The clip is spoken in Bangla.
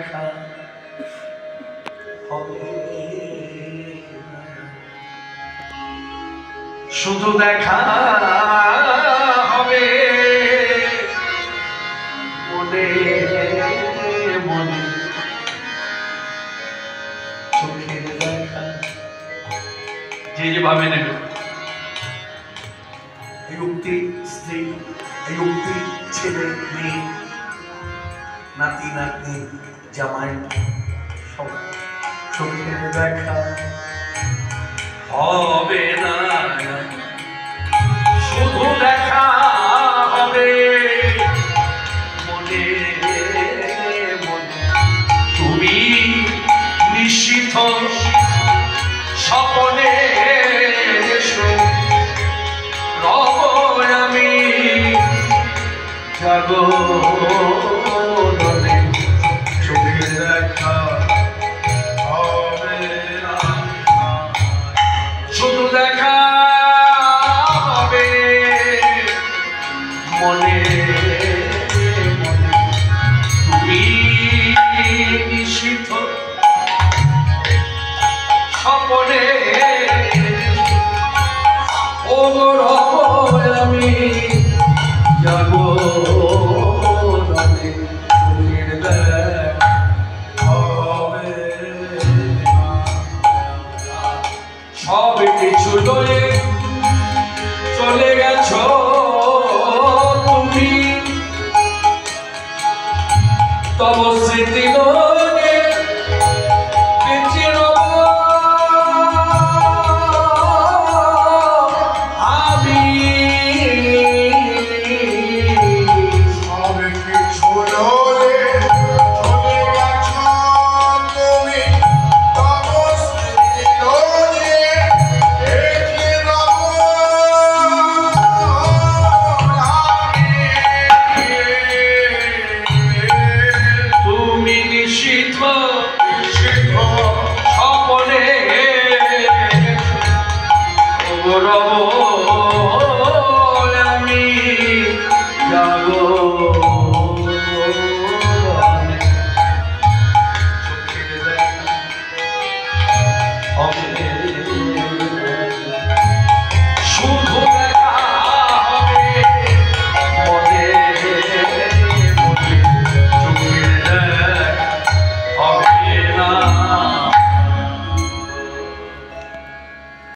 দেখা হবে শুধু দেখা হবে মনে মনে চোখের দেখা যে যেভাবে নেবে এই উক্তি স্ত্রী এই উক্তি ছেলে মেয়ে নাতি নাতনি জামাই সব চোখের দেখা হবে না শুধু দেখা হবে মনে মনে তুমি নিশিথ স্বপনে রব আমি জাগরণে চোখের দেখা হবে না শুধু দেখা হবে মনে মনে তুমি নিশিথ স্বপনে ও রব আমি জাগরণে চোখের দেখা হবে সব কিছু লয়ে চলে গেছো তুমি তব স্মৃতি